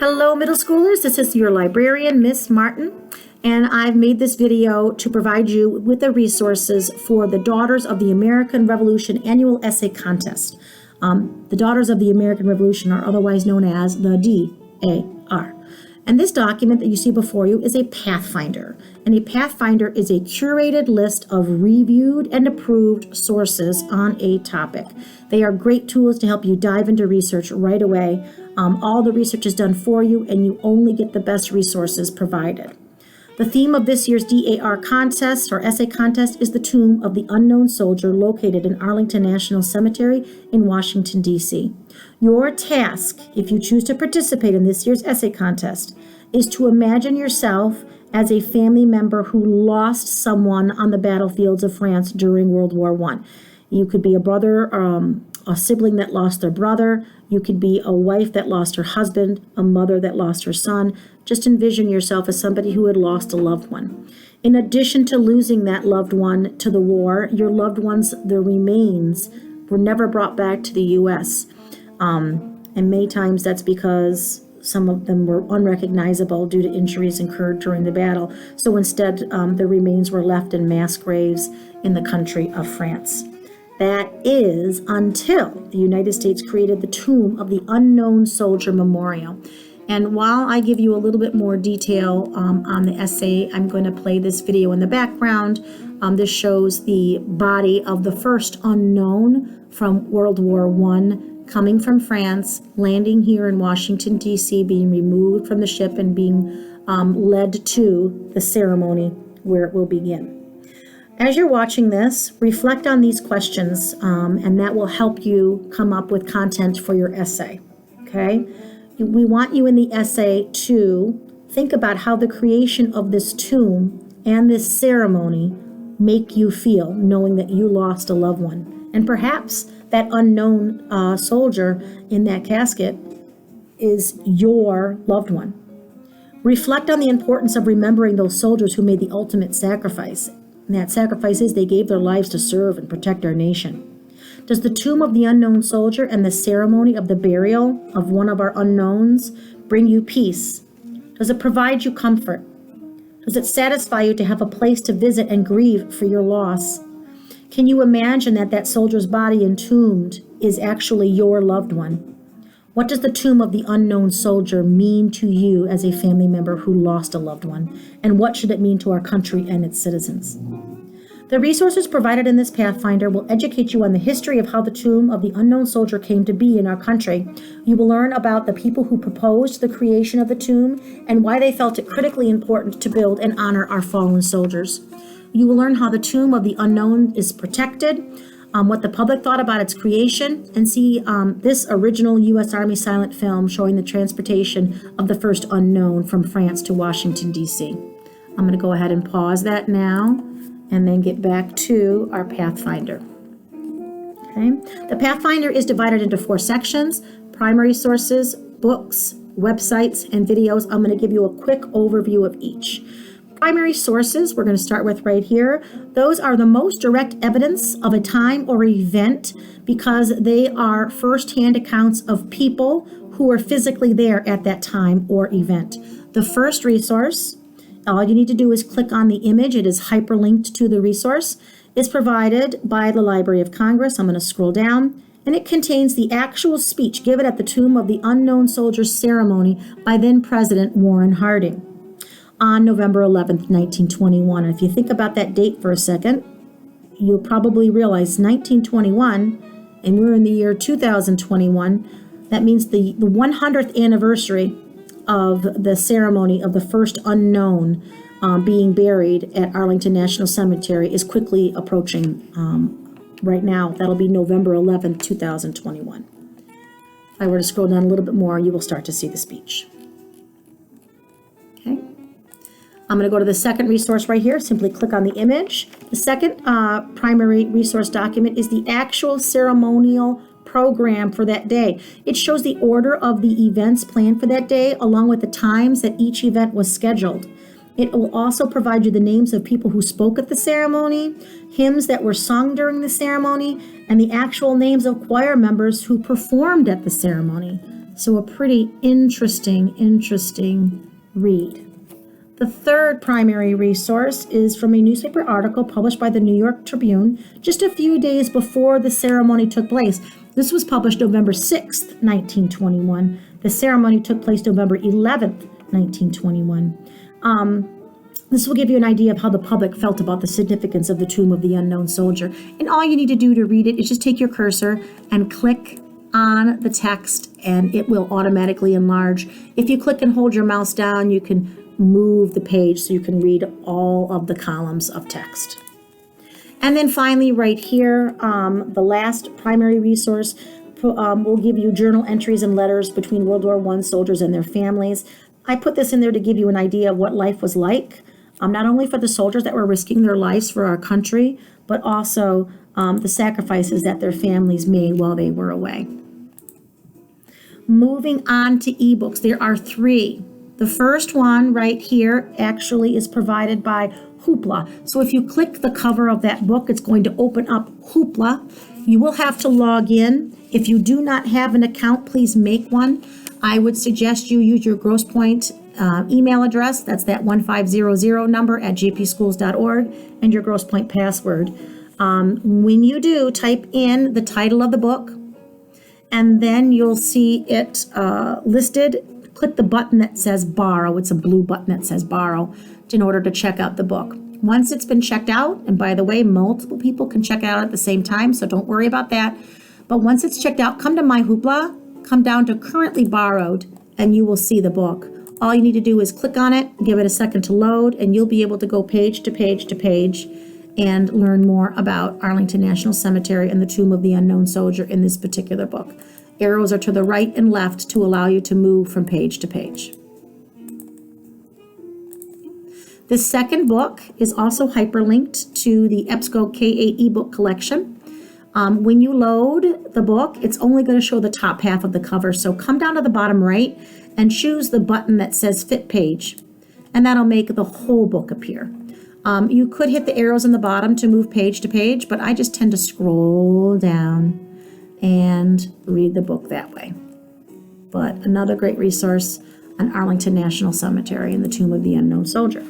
Hello, middle schoolers. This is your librarian, Miss Martin, and I've made this video to provide you with the resources for the Daughters of the American Revolution Annual Essay Contest. The Daughters of the American Revolution are otherwise known as the DAR. And this document that you see before you is a pathfinder. And a pathfinder is a curated list of reviewed and approved sources on a topic. They are great tools to help you dive into research right away. All the research is done for you, and you only get the best resources provided. The theme of this year's DAR contest or essay contest is the tomb of the unknown soldier located in Arlington National Cemetery in Washington, D.C. Your task, if you choose to participate in this year's essay contest, is to imagine yourself as a family member who lost someone on the battlefields of France during World War I. You could be a brother, a sibling that lost their brother. You could be a wife that lost her husband, a mother that lost her son. Just envision yourself as somebody who had lost a loved one. In addition to losing that loved one to the war, your loved ones, their remains, were never brought back to the U.S. And many times that's because some of them were unrecognizable due to injuries incurred during the battle. So instead, the remains were left in mass graves in the country of France. That is until the United States created the Tomb of the Unknown Soldier Memorial. And while I give you a little bit more detail on the essay, I'm going to play this video in the background. This shows the body of the first unknown from World War I, coming from France, landing here in Washington, D.C., being removed from the ship and being led to the ceremony where it will begin. As you're watching this, reflect on these questions, and that will help you come up with content for your essay, okay? We want you in the essay to think about how the creation of this tomb and this ceremony make you feel, knowing that you lost a loved one. And perhaps that unknown soldier in that casket is your loved one. Reflect on the importance of remembering those soldiers who made the ultimate sacrifice. And that sacrifice is they gave their lives to serve and protect our nation. Does the tomb of the unknown soldier and the ceremony of the burial of one of our unknowns bring you peace? Does it provide you comfort? Does it satisfy you to have a place to visit and grieve for your loss? Can you imagine that that soldier's body entombed is actually your loved one? What does the tomb of the unknown soldier mean to you as a family member who lost a loved one? And what should it mean to our country and its citizens? The resources provided in this Pathfinder will educate you on the history of how the tomb of the unknown soldier came to be in our country. You will learn about the people who proposed the creation of the tomb and why they felt it critically important to build and honor our fallen soldiers. You will learn how the tomb of the unknown is protected, what the public thought about its creation, and see this original U.S. Army silent film showing the transportation of the first unknown from France to Washington, D.C. I'm going to go ahead and pause that now and then get back to our Pathfinder. Okay. The Pathfinder is divided into 4 sections: primary sources, books, websites, and videos. I'm going to give you a quick overview of each. Primary sources, we're going to start with right here. Those are the most direct evidence of a time or event because they are firsthand accounts of people who were physically there at that time or event. The first resource, all you need to do is click on the image. It is hyperlinked to the resource. It's provided by the Library of Congress. I'm going to scroll down, and it contains the actual speech given at the Tomb of the Unknown Soldier ceremony by then President Warren Harding on November 11th, 1921. And if you think about that date for a second, you'll probably realize 1921, and we're in the year 2021. That means the 100th anniversary of the ceremony of the first unknown being buried at Arlington National Cemetery is quickly approaching right now. That'll be November 11th, 2021. If I were to scroll down a little bit more, you will start to see the speech. Okay. I'm going to go to the second resource right here. Simply click on the image. The second primary resource document is the actual ceremonial program for that day. It shows the order of the events planned for that day, along with the times that each event was scheduled. It will also provide you the names of people who spoke at the ceremony, hymns that were sung during the ceremony, and the actual names of choir members who performed at the ceremony. So a pretty interesting read. The third primary resource is from a newspaper article published by the New York Tribune just a few days before the ceremony took place. This was published November 6th, 1921. The ceremony took place November 11th, 1921. This will give you an idea of how the public felt about the significance of the Tomb of the Unknown Soldier. And all you need to do to read it is just take your cursor and click on the text, and it will automatically enlarge. If you click and hold your mouse down, you can move the page so you can read all of the columns of text. And then finally, right here, the last primary resource will give you journal entries and letters between World War I soldiers and their families. I put this in there to give you an idea of what life was like, not only for the soldiers that were risking their lives for our country, but also the sacrifices that their families made while they were away. Moving on to ebooks, there are 3. The first one right here actually is provided by Hoopla. So if you click the cover of that book, it's going to open up Hoopla. You will have to log in. If you do not have an account, please make one. I would suggest you use your Grosse Pointe email address. That's that 1500 number at gpschools.org and your Grosse Pointe password. When you do, type in the title of the book, and then you'll see it listed. Click the button that says borrow. It's a blue button that says borrow in order to check out the book. Once it's been checked out, and by the way, multiple people can check it out at the same time, so don't worry about that. But once it's checked out, come to My Hoopla, come down to currently borrowed, and you will see the book. All you need to do is click on it, give it a second to load, and you'll be able to go page to page to page and learn more about Arlington National Cemetery and the Tomb of the Unknown Soldier in this particular book. Arrows are to the right and left to allow you to move from page to page. The second book is also hyperlinked to the EBSCO K-8 ebook collection. When you load the book, it's only going to show the top half of the cover. So come down to the bottom right and choose the button that says Fit Page, and that'll make the whole book appear. You could hit the arrows in the bottom to move page to page, but I just tend to scroll down and read the book that way. But another great resource on Arlington National Cemetery and the Tomb of the Unknown Soldier.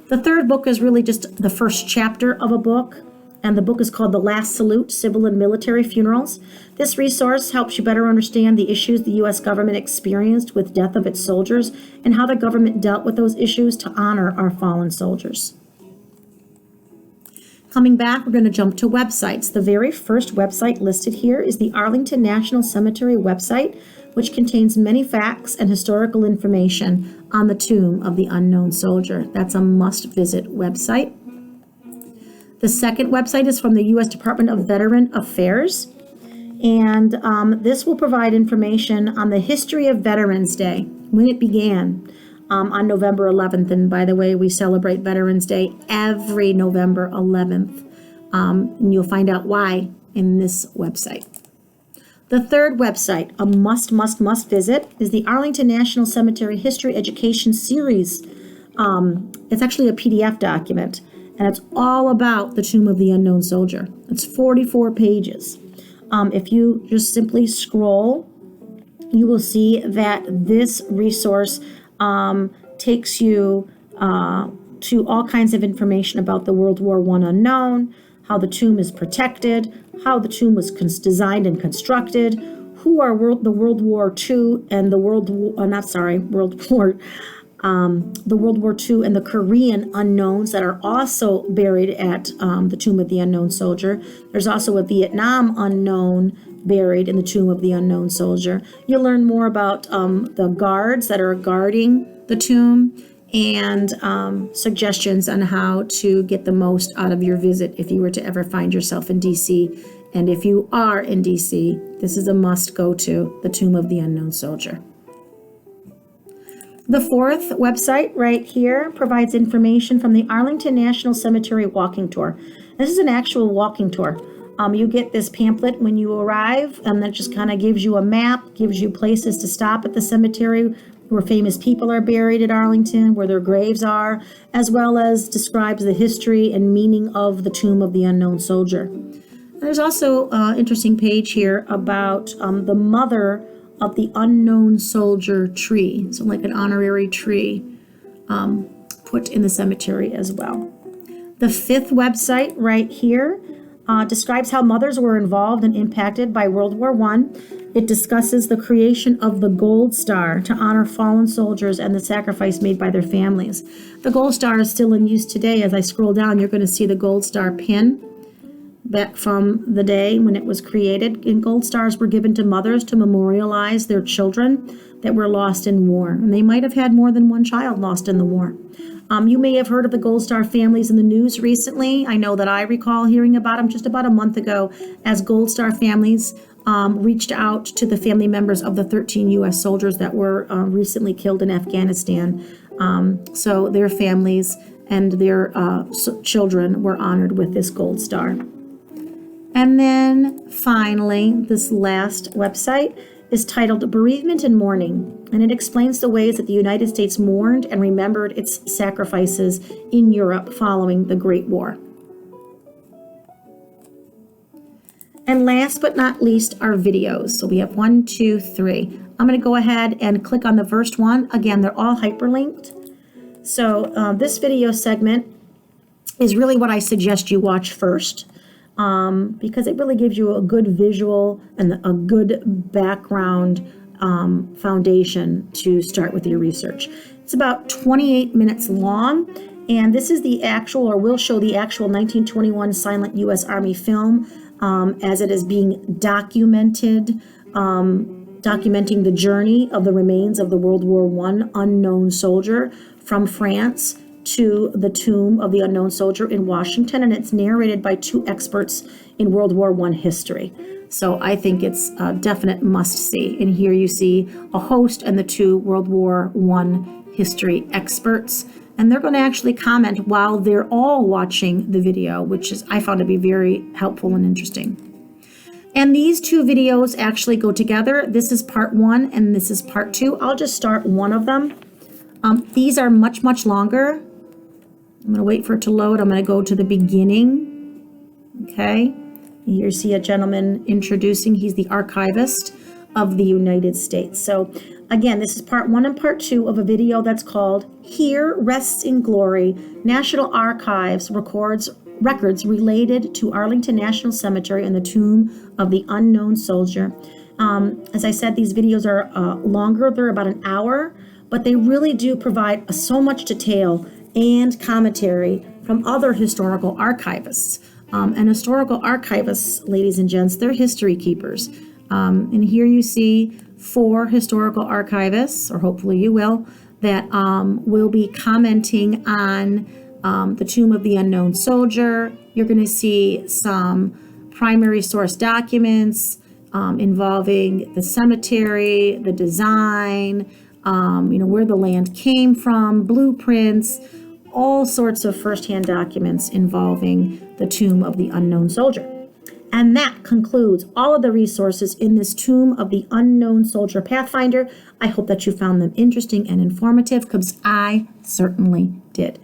The third book is really just the first chapter of a book, and the book is called The Last Salute, Civil and Military Funerals. This resource helps you better understand the issues the U.S. government experienced with death of its soldiers and how the government dealt with those issues to honor our fallen soldiers. Coming back, we're going to jump to websites. The very first website listed here is the Arlington National Cemetery website, which contains many facts and historical information on the Tomb of the Unknown Soldier. That's a must-visit website. The second website is from the U.S. Department of Veteran Affairs, and this will provide information on the history of Veterans Day, when it began. On November 11th. And by the way, we celebrate Veterans Day every November 11th. And you'll find out why in this website. The third website, a must visit, is the Arlington National Cemetery History Education Series. It's actually a PDF document, and it's all about the Tomb of the Unknown Soldier. It's 44 pages. If you just simply scroll, you will see that this resource takes you to all kinds of information about the World War I unknown, how the tomb is protected, how the tomb was designed and constructed, who are the World War II and the World War II and the Korean unknowns that are also buried at the Tomb of the Unknown Soldier. There's also a Vietnam unknown buried in the Tomb of the Unknown Soldier. You'll learn more about the guards that are guarding the tomb and suggestions on how to get the most out of your visit if you were to ever find yourself in DC. And if you are in DC, this is a must go to, the Tomb of the Unknown Soldier. The fourth website right here provides information from the Arlington National Cemetery walking tour. This is an actual walking tour. You get this pamphlet when you arrive, and that just kind of gives you a map, gives you places to stop at the cemetery where famous people are buried at Arlington, where their graves are, as well as describes the history and meaning of the Tomb of the Unknown Soldier. And there's also an interesting page here about the mother of the Unknown Soldier tree. So like an honorary tree put in the cemetery as well. The fifth website right here describes how mothers were involved and impacted by World War I. It discusses the creation of the Gold Star to honor fallen soldiers and the sacrifice made by their families. The Gold Star is still in use today. As I scroll down, you're going to see the Gold Star pin back from the day when it was created. And gold stars were given to mothers to memorialize their children that were lost in war. And they might have had more than one child lost in the war. You may have heard of the Gold Star families in the news recently. I know that I recall hearing about them just about a month ago as Gold Star families reached out to the family members of the 13 U.S. soldiers that were recently killed in Afghanistan. So their families and their children were honored with this Gold Star. And then finally, this last website is titled Bereavement and Mourning, and it explains the ways that the United States mourned and remembered its sacrifices in Europe following the Great War. And last but not least are videos. So we have 1, 2, 3. I'm going to go ahead and click on the first one. Again, they're all hyperlinked. So this video segment is really what I suggest you watch first. Because it really gives you a good visual and a good background foundation to start with your research. It's about 28 minutes long, and this is the actual, or will show the actual 1921 silent U.S. Army film as it is being documented, documenting the journey of the remains of the World War I unknown soldier from France to the tomb of the unknown soldier in Washington, and it's narrated by 2 experts in World War I history. So I think it's a definite must-see. And here you see a host and the 2 World War I history experts, and they're going to actually comment while they're all watching the video, which is I found to be very helpful and interesting. And these 2 videos actually go together. This is part 1 and this is part 2. I'll just start one of them. These are much, much longer. I'm going to wait for it to load. I'm going to go to the beginning. Okay. Here you see a gentleman introducing. He's the archivist of the United States. So again, this is part 1 and part 2 of a video that's called Here Rests in Glory, National Archives records related to Arlington National Cemetery and the tomb of the unknown soldier. As I said, these videos are longer. They're about an hour, but they really do provide so much detail and commentary from other historical archivists. And historical archivists, ladies and gents, they're history keepers. And here you see 4 historical archivists, or hopefully you will, that will be commenting on the tomb of the unknown soldier. You're going to see some primary source documents involving the cemetery, the design, where the land came from, blueprints, all sorts of firsthand documents involving the tomb of the unknown soldier. And that concludes all of the resources in this Tomb of the Unknown Soldier Pathfinder. I hope that you found them interesting and informative, because I certainly did.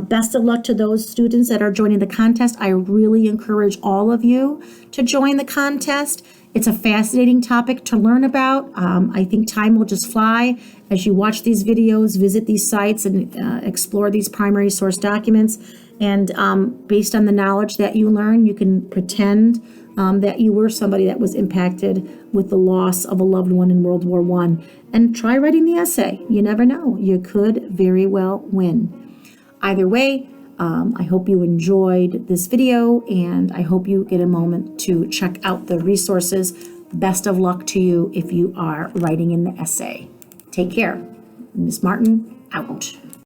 Best of luck to those students that are joining the contest. I really encourage all of you to join the contest. It's a fascinating topic to learn about. I think time will just fly as you watch these videos, visit these sites, and explore these primary source documents. And based on the knowledge that you learn, you can pretend that you were somebody that was impacted with the loss of a loved one in World War I. And try writing the essay. You never know. You could very well win. Either way, I hope you enjoyed this video, and I hope you get a moment to check out the resources. Best of luck to you if you are writing in the essay. Take care. Ms. Martin, out.